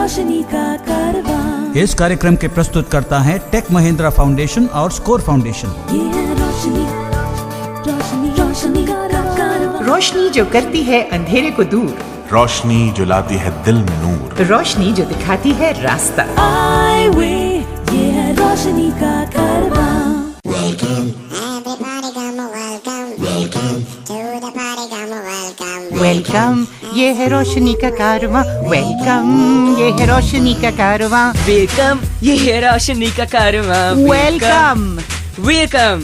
रोशनी का कारवां। इस कार्यक्रम के प्रस्तुतकर्ता हैं टेक महिंद्रा फाउंडेशन और स्कोर फाउंडेशन। ये है रोशनी, रोशनी, रोशनी का कारवां। रोशनी जो करती है अंधेरे को दूर, रोशनी जो लाती है दिल में नूर, रोशनी जो दिखाती है रास्ता। आई वे, ये है रोशनी का कारवां। वेलकम, ये है रोशनी का कारवां। वेलकम, ये है रोशनी का कारवां। वेलकम, ये है रोशनी का कारवां। वेलकम, वेलकम,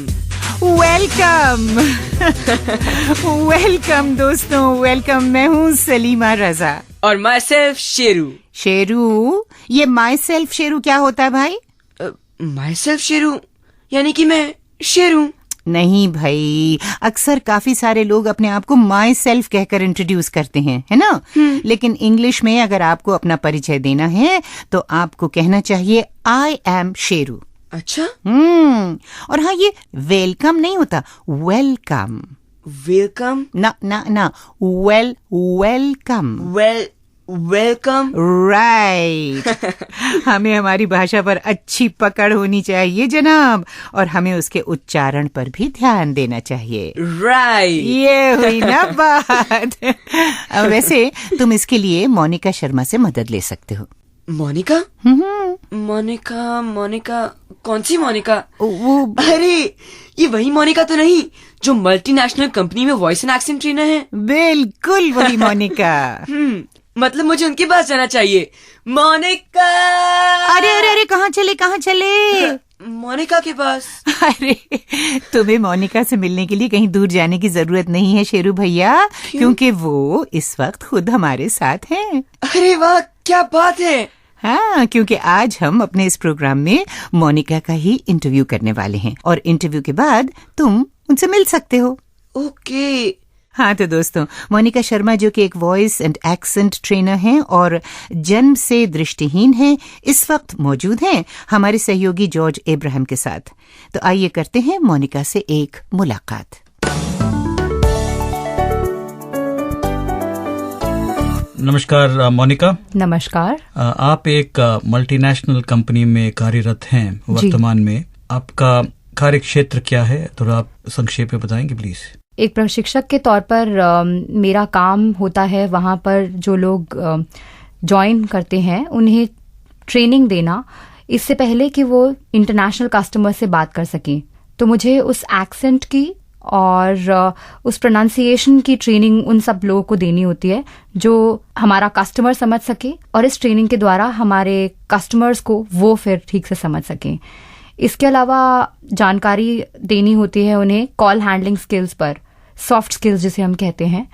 वेलकम, वेलकम दोस्तों, वेलकम। मैं हूँ सलीमा रजा और माई सेल्फ शेरू। शेरू, ये माई सेल्फ शेरू क्या होता है भाई? माई सेल्फ शेरू यानी कि मैं शेरू? नहीं भाई, अक्सर काफी सारे लोग अपने आप को माई सेल्फ कहकर इंट्रोड्यूस करते हैं, है ना? लेकिन इंग्लिश में अगर आपको अपना परिचय देना है तो आपको कहना चाहिए आई एम शेरू। अच्छा, और हाँ, ये वेलकम नहीं होता, वेलकम। वेलकम? ना ना ना, वेलकम। Welcome, right. हमें हमारी भाषा पर अच्छी पकड़ होनी चाहिए जनाब, और हमें उसके उच्चारण पर भी ध्यान देना चाहिए। राइट, ये हुई ना बात। वैसे तुम इसके लिए मोनिका शर्मा से मदद ले सकते हो। मोनिका? मोनिका कौन सी मोनिका? वो अरे, ये वही मोनिका तो नहीं जो मल्टीनेशनल कंपनी में वॉइस एंड एक्सेंट ट्रेनर है? बिल्कुल वही मोनिका। मतलब मुझे उनके पास जाना चाहिए। मोनिका! अरे अरे अरे, कहाँ चले? मोनिका के पास। अरे, तुम्हें मोनिका से मिलने के लिए कहीं दूर जाने की जरूरत नहीं है शेरू भैया, क्योंकि वो इस वक्त खुद हमारे साथ हैं। अरे वाह, क्या बात है। हाँ, क्योंकि आज हम अपने इस प्रोग्राम में मोनिका का ही इंटरव्यू करने वाले हैं, और इंटरव्यू के बाद तुम उनसे मिल सकते हो। ओके। हाँ तो दोस्तों, मोनिका शर्मा जो कि एक वॉइस एंड एक्सेंट ट्रेनर हैं और जन्म से दृष्टिहीन हैं, इस वक्त मौजूद हैं हमारे सहयोगी जॉर्ज इब्राहिम के साथ। तो आइए करते हैं मोनिका से एक मुलाकात। नमस्कार मोनिका। नमस्कार। आप एक मल्टीनेशनल कंपनी में कार्यरत हैं वर्तमान में। आपका कार्य क्षेत्र क्या है, थोड़ा आप संक्षेप में बताएंगे प्लीज? एक प्रशिक्षक के तौर पर मेरा काम होता है वहाँ पर जो लोग ज्वाइन करते हैं उन्हें ट्रेनिंग देना, इससे पहले कि वो इंटरनेशनल कस्टमर से बात कर सकें। तो मुझे उस एक्सेंट की और उस प्रोनाउंसिएशन की ट्रेनिंग उन सब लोगों को देनी होती है जो हमारा कस्टमर समझ सके, और इस ट्रेनिंग के द्वारा हमारे कस्टमर्स को वो फिर ठीक से समझ सकें। इसके अलावा जानकारी देनी होती है उन्हें कॉल हैंडलिंग स्किल्स पर, सॉफ्ट स्किल्स जिसे हम कहते हैं।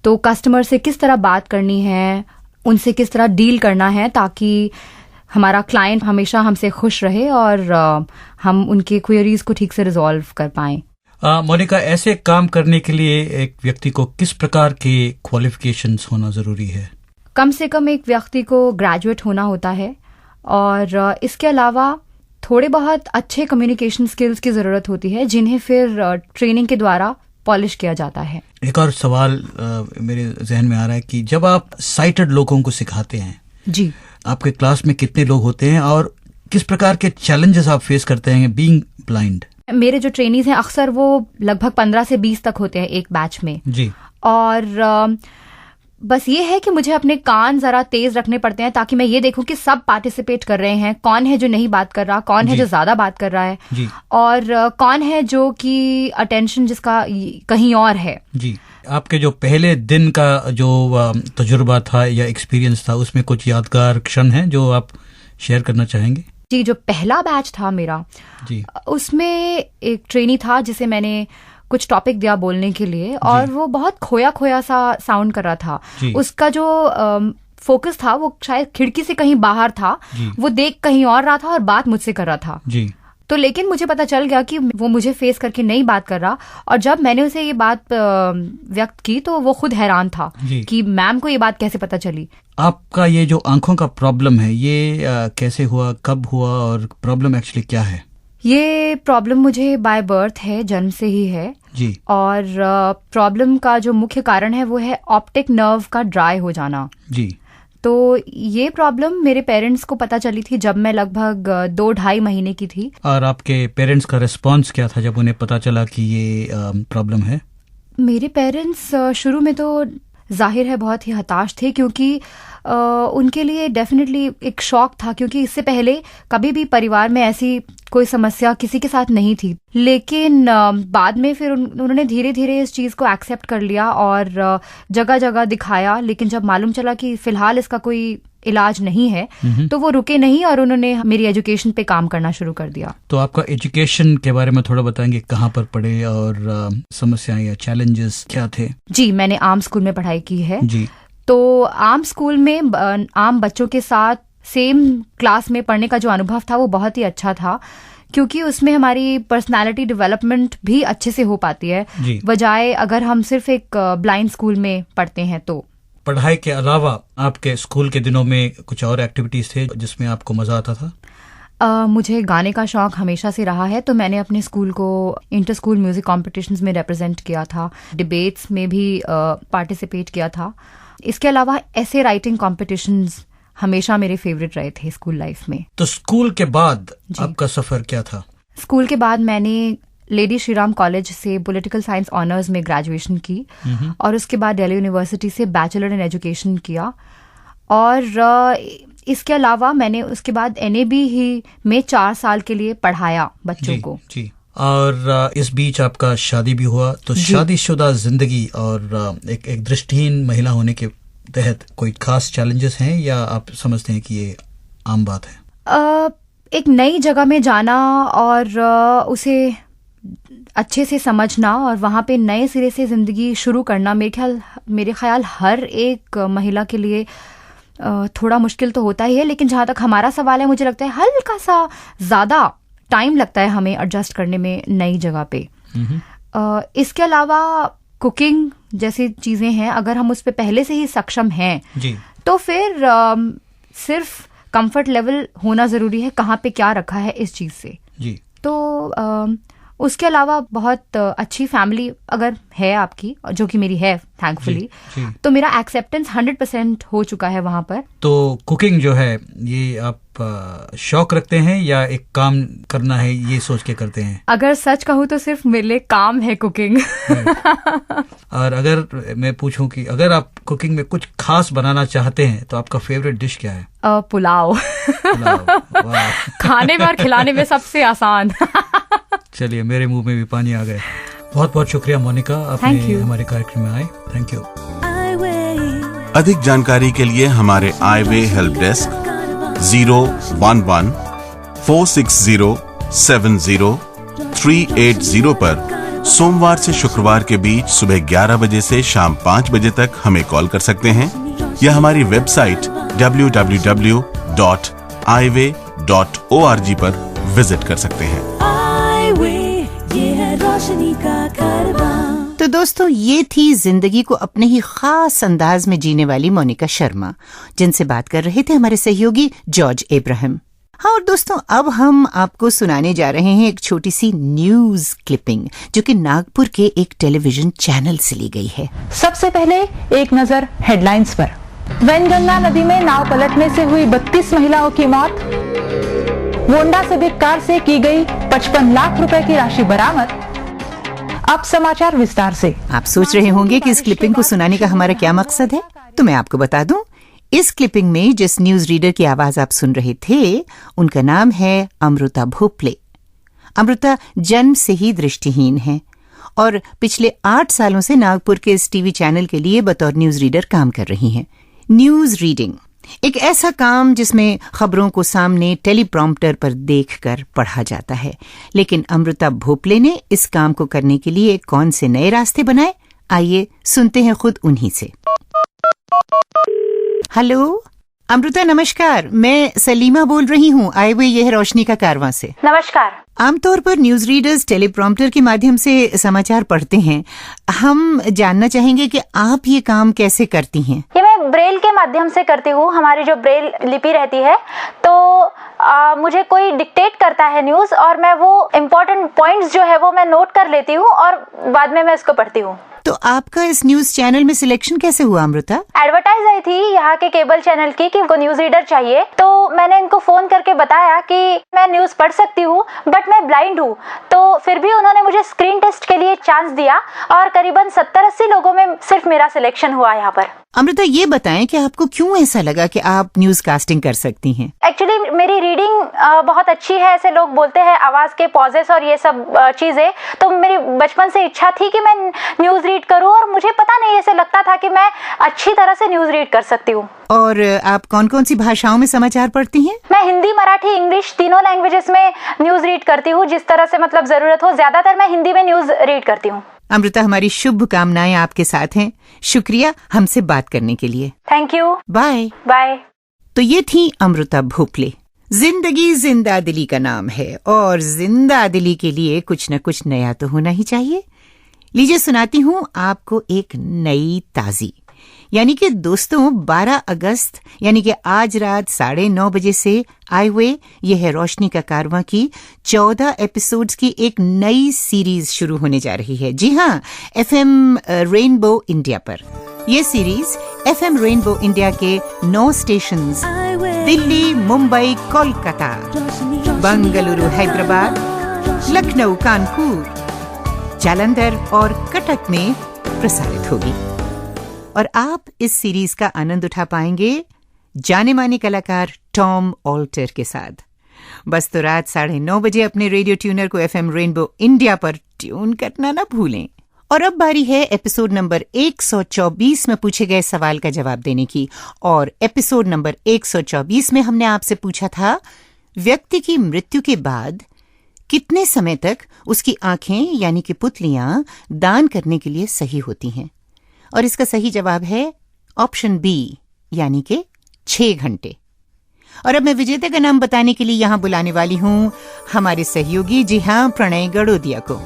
तो कस्टमर से किस तरह बात करनी है, उनसे किस तरह डील करना है, ताकि हमारा क्लाइंट हमेशा हमसे खुश रहे और हम उनके क्वेरीज को ठीक से रिजॉल्व कर पाएं। मोनिका, ऐसे काम करने के लिए एक व्यक्ति को किस प्रकार के क्वालिफिकेशंस होना जरूरी है? कम से कम एक व्यक्ति को ग्रेजुएट होना होता है, और इसके अलावा थोड़े बहुत अच्छे कम्युनिकेशन स्किल्स की जरूरत होती है जिन्हें फिर ट्रेनिंग के द्वारा पॉलिश किया जाता है। एक और सवाल मेरे जहन में आ रहा है कि जब आप साइटेड लोगों को सिखाते हैं, जी, आपके क्लास में कितने लोग होते हैं और किस प्रकार के चैलेंजेस आप फेस करते हैं बीइंग ब्लाइंड? मेरे जो ट्रेनीज हैं अक्सर वो लगभग 15 से 20 तक होते हैं एक बैच में। जी। और बस ये है कि मुझे अपने कान जरा तेज रखने पड़ते हैं ताकि मैं ये देखूं कि सब पार्टिसिपेट कर रहे हैं, कौन है जो नहीं बात कर रहा, कौन है जो ज्यादा बात कर रहा है, जी, और कौन है जो कि अटेंशन जिसका कहीं और है। जी। आपके जो पहले दिन का जो तजुर्बा था या एक्सपीरियंस था, उसमें कुछ यादगार क्षण हैं जो आप शेयर करना चाहेंगे? जी, जो पहला बैच था मेरा, जी, उसमें एक ट्रेनी था जिसे मैंने कुछ टॉपिक दिया बोलने के लिए, और वो बहुत खोया खोया सा साउंड कर रहा था। उसका जो फोकस था वो शायद खिड़की से कहीं बाहर था, वो देख कहीं और रहा था और बात मुझसे कर रहा था। जी। तो लेकिन मुझे पता चल गया कि वो मुझे फेस करके नहीं बात कर रहा, और जब मैंने उसे ये बात व्यक्त की तो वो खुद हैरान था कि मैम को ये बात कैसे पता चली। आपका ये जो आंखों का प्रॉब्लम है ये कैसे हुआ, कब हुआ, और प्रॉब्लम एक्चुअली क्या है? ये प्रॉब्लम मुझे बाय बर्थ है, जन्म से ही है जी। और प्रॉब्लम का जो मुख्य कारण है वो है ऑप्टिक नर्व का ड्राई हो जाना। जी। तो ये प्रॉब्लम मेरे पेरेंट्स को पता चली थी जब मैं लगभग 2-2.5 महीने की थी। और आपके पेरेंट्स का रिस्पॉन्स क्या था जब उन्हें पता चला कि ये प्रॉब्लम है? मेरे पेरेंट्स शुरू में तो जाहिर है बहुत ही हताश थे, क्योंकि उनके लिए डेफिनेटली एक शॉक था, क्योंकि इससे पहले कभी भी परिवार में ऐसी कोई समस्या किसी के साथ नहीं थी। लेकिन बाद में फिर उन्होंने धीरे धीरे इस चीज़ को एक्सेप्ट कर लिया और जगह जगह दिखाया। लेकिन जब मालूम चला कि फिलहाल इसका कोई इलाज नहीं है तो वो रुके नहीं और उन्होंने मेरी एजुकेशन पे काम करना शुरू कर दिया। तो आपका एजुकेशन के बारे में थोड़ा बताएंगे, कहाँ पर पढ़े और समस्याएं या चैलेंजेस क्या थे? जी, मैंने आम स्कूल में पढ़ाई की है। जी। तो आम स्कूल में आम बच्चों के साथ सेम क्लास में पढ़ने का जो अनुभव था वो बहुत ही अच्छा था, क्योंकि उसमें हमारी पर्सनालिटी डेवलपमेंट भी अच्छे से हो पाती है, बजाय अगर हम सिर्फ एक ब्लाइंड स्कूल में पढ़ते हैं। तो पढ़ाई के अलावा आपके स्कूल के दिनों में कुछ और एक्टिविटीज थे जिसमें आपको मजा आता था? मुझे गाने का शौक हमेशा से रहा है, तो मैंने अपने स्कूल को इंटर स्कूल म्यूजिक कॉम्पिटिशन्स में रिप्रेजेंट किया था, डिबेट्स में भी पार्टिसिपेट किया था। इसके अलावा ऐसे राइटिंग कॉम्पिटिशन्स हमेशा मेरे फेवरेट रहे थे स्कूल लाइफ में। तो स्कूल के बाद आपका सफर क्या था? स्कूल के बाद मैंने लेडी श्रीराम कॉलेज से पॉलिटिकल साइंस ऑनर्स में ग्रेजुएशन की और उसके बाद दिल्ली यूनिवर्सिटी से बैचलर इन एजुकेशन किया। और इसके अलावा मैंने उसके बाद NAB ही में 4 साल के लिए पढ़ाया बच्चों को। जी। और इस बीच आपका शादी भी हुआ, तो शादीशुदा जिंदगी और एक दृष्टिहीन महिला होने के तहत कोई खास चैलेंजेस हैं या आप समझते हैं कि ये आम बात है? एक नई जगह में जाना और उसे अच्छे से समझना और वहाँ पे नए सिरे से जिंदगी शुरू करना मेरे ख्याल हर एक महिला के लिए थोड़ा मुश्किल तो होता ही है। लेकिन जहाँ तक हमारा सवाल है, मुझे लगता है हल्का सा ज्यादा टाइम लगता है हमें एडजस्ट करने में नई जगह पे। इसके अलावा कुकिंग जैसी चीजें हैं, अगर हम उस पे पहले से ही सक्षम हैं तो फिर सिर्फ कंफर्ट लेवल होना जरूरी है, कहाँ पे क्या रखा है इस चीज से। तो उसके अलावा बहुत अच्छी फैमिली अगर है आपकी, जो कि मेरी है थैंकफुली, तो मेरा एक्सेप्टेंस 100% हो चुका है वहां पर। तो कुकिंग जो है ये आप शौक रखते हैं या एक काम करना है ये सोच के करते हैं? अगर सच कहूँ तो सिर्फ मेरे लिए काम है कुकिंग। और अगर मैं पूछूं कि अगर आप कुकिंग में कुछ खास बनाना चाहते हैं तो आपका फेवरेट डिश क्या है? पुलाव। खाने में और खिलाने में सबसे आसान। चलिए, मेरे मुंह में भी पानी आ गया। बहुत बहुत शुक्रिया मोनिका, आपने हमारे कार्यक्रम में आए। Thank you. अधिक जानकारी के लिए हमारे आईवे हेल्प डेस्क 011-460-70-380 पर सोमवार से शुक्रवार के बीच सुबह 11 बजे से शाम 5 बजे तक हमें कॉल कर सकते हैं या हमारी वेबसाइट www.ive.org पर विजिट कर सकते हैं। तो दोस्तों, ये थी जिंदगी को अपने ही खास अंदाज में जीने वाली मोनिका शर्मा, जिनसे बात कर रहे थे हमारे सहयोगी जॉर्ज एब्राहम। हाँ, और दोस्तों, अब हम आपको सुनाने जा रहे हैं एक छोटी सी न्यूज क्लिपिंग जो कि नागपुर के एक टेलीविजन चैनल से ली गई है। सबसे पहले एक नजर हेडलाइंस पर। वैनगंगा नदी में नाव पलटने से हुई 32 महिलाओं की मौत। गोंडा सिविक कार से की गई 55 लाख रुपए की राशि बरामद। अब समाचार विस्तार से। आप सोच रहे होंगे कि इस क्लिपिंग को सुनाने का हमारा क्या मकसद है, तो मैं आपको बता दूं, इस क्लिपिंग में जिस न्यूज रीडर की आवाज आप सुन रहे थे, उनका नाम है अमृता भोपले। अमृता जन्म से ही दृष्टिहीन है और पिछले 8 सालों से नागपुर के इस टीवी चैनल के लिए बतौर न्यूज रीडर काम कर रही हैं। न्यूज रीडिंग एक ऐसा काम जिसमें खबरों को सामने टेलीप्रॉम्प्टर पर देखकर पढ़ा जाता है। लेकिन अमृता भोपले ने इस काम को करने के लिए कौन से नए रास्ते बनाए, आइए सुनते हैं खुद उन्हीं से। हेलो अमृता, नमस्कार। मैं सलीमा बोल रही हूँ आईवे यह रोशनी का कारवां से। नमस्कार। आमतौर पर न्यूज रीडर्स टेलीप्रॉम्प्टर के माध्यम से समाचार पढ़ते हैं। हम जानना चाहेंगे कि आप ये काम कैसे करती हैं? ये मैं ब्रेल के माध्यम से करती हूँ। हमारी जो ब्रेल लिपि रहती है, तो मुझे कोई डिक्टेट करता है न्यूज और मैं वो इम्पोर्टेंट पॉइंट्स जो है वो मैं नोट कर लेती हूँ और बाद में मैं इसको पढ़ती हूँ। तो आपका इस न्यूज चैनल में सिलेक्शन कैसे हुआ अमृता? एडवर्टाइज आई थी यहाँ के केबल चैनल की कि उनको न्यूज रीडर चाहिए, तो मैंने इनको फोन करके बताया कि मैं न्यूज पढ़ सकती हूँ बट मैं ब्लाइंड हूँ। तो फिर भी उन्होंने मुझे स्क्रीन टेस्ट के लिए चांस दिया और करीबन 70-80 लोगों में सिर्फ मेरा सिलेक्शन हुआ यहाँ पर। अमृता, ये बताएं कि आपको क्यों ऐसा लगा कि आप न्यूज कास्टिंग कर सकती हैं? एक्चुअली मेरी रीडिंग बहुत अच्छी है, ऐसे लोग बोलते हैं, आवाज के पॉजेस और ये सब चीजें। तो मेरी बचपन से इच्छा थी कि मैं न्यूज रीड करूं और मुझे पता नहीं ऐसे लगता था कि मैं अच्छी तरह से न्यूज रीड कर सकती हूँ। और आप कौन कौन सी भाषाओं में समाचार पढ़ती हैं? मैं हिंदी, मराठी, इंग्लिश तीनों लैंग्वेजेस में न्यूज रीड करती हूँ, जिस तरह से मतलब जरूरत हो। ज्यादातर मैं हिंदी में न्यूज रीड करती हूँ। अमृता, हमारी शुभकामनाएं आपके साथ हैं। शुक्रिया हमसे बात करने के लिए। Thank you. Bye bye. तो ये थी अमृता भोपले। जिंदगी जिंदा दिली का नाम है और जिंदा दिली के लिए कुछ न कुछ नया तो होना ही चाहिए। लीजिए सुनाती हूँ आपको एक नई ताजी, यानी कि दोस्तों 12 अगस्त यानी कि आज रात 9:30 बजे से आए हुए ये है रोशनी का कारवां की 14 एपिसोड्स की एक नई सीरीज शुरू होने जा रही है। जी हाँ, FM रेनबो इंडिया पर। ये सीरीज FM रेनबो इंडिया के 9 स्टेशंस दिल्ली, मुंबई, कोलकाता, बंगलुरु, हैदराबाद, लखनऊ, कानपुर, जालंधर और कटक में प्रसारित होगी। और आप इस सीरीज का आनंद उठा पाएंगे जाने माने कलाकार टॉम ऑल्टर के साथ। बस तो रात 9:30 बजे अपने रेडियो ट्यूनर को FM रेनबो इंडिया पर ट्यून करना ना भूलें। और अब बारी है एपिसोड नंबर 124 में पूछे गए सवाल का जवाब देने की। और एपिसोड नंबर 124 में हमने आपसे पूछा था, व्यक्ति की मृत्यु के बाद कितने समय तक उसकी आंखें यानी कि पुतलियां दान करने के लिए सही होती हैं? और इसका सही जवाब है ऑप्शन बी, यानी कि 6 घंटे। और अब मैं विजेता का नाम बताने के लिए यहाँ बुलाने वाली हूँ हमारे सहयोगी, जी हाँ, प्रणय गड़ोदिया को।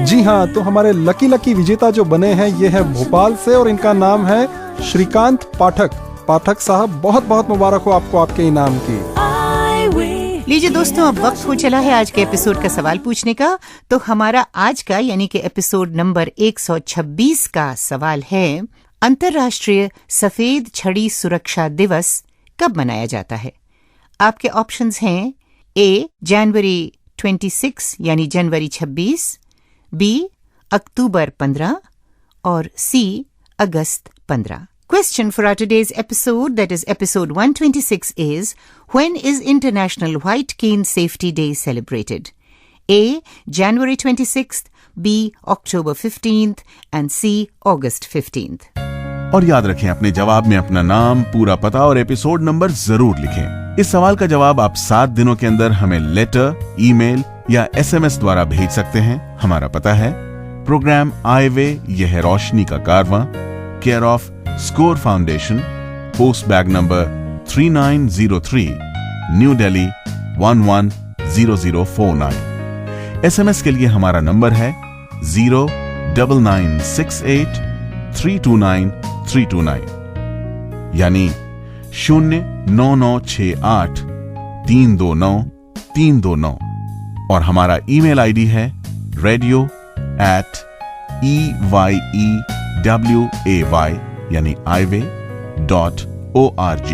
जी हाँ, तो हमारे लकी विजेता जो बने हैं ये है भोपाल से और इनका नाम है श्रीकांत पाठक। पाठक साहब, बहुत बहुत मुबारक हो आपको आपके इनाम की। लीजिए दोस्तों, अब वक्त हो चला है आज के एपिसोड का सवाल पूछने का। तो हमारा आज का यानी कि एपिसोड नंबर 126 का सवाल है, अंतर्राष्ट्रीय सफेद छड़ी सुरक्षा दिवस कब मनाया जाता है? आपके ऑप्शंस हैं ए जनवरी 26 यानी जनवरी 26, बी अक्टूबर 15 और सी अगस्त 15। Question for our today's episode, that is episode 126, is when is International White Cane Safety Day celebrated? A. January 26th, B. October 15th and C. August 15th. और याद रखें, अपने जवाब में अपना नाम, पूरा पता और एपिसोड नंबर जरूर लिखें। इस सवाल का जवाब आप 7 दिनों के अंदर हमें लेटर, ईमेल या SMS द्वारा भेज सकते हैं। हमारा पता है प्रोग्राम आए वे यह है रोशनी का कारवां, care off score foundation, post bag number 3903, new Delhi 110049। SMS के लिए हमारा नंबर है 09968329329, यानी 09968329329। और हमारा ईमेल आईडी है radio@eyeway यानी iway.org।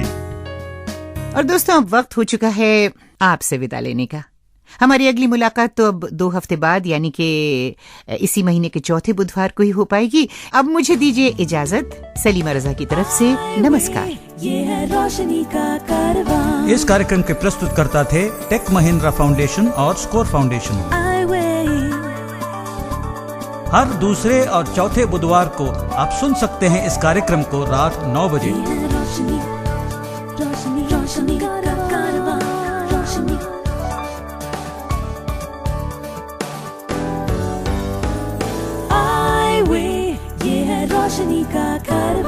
और दोस्तों, अब वक्त हो चुका है आपसे विदा लेने का। हमारी अगली मुलाकात तो अब 2 हफ्ते बाद यानी कि इसी महीने के चौथे बुधवार को ही हो पाएगी। अब मुझे दीजिए इजाजत। सलीमा रजा की तरफ से नमस्कार। ये है रोशनी का कारवां। इस कार्यक्रम के प्रस्तुतकर्ता थे टेक महिंद्रा फाउंडेशन और स्कोर फाउंडेशन। हर दूसरे और चौथे बुधवार को आप सुन सकते हैं इस कार्यक्रम को रात 9 बजे। रोशनी रोशनी रोशनी का कारवां, रोशनी। ये है रोशनी का कारवां।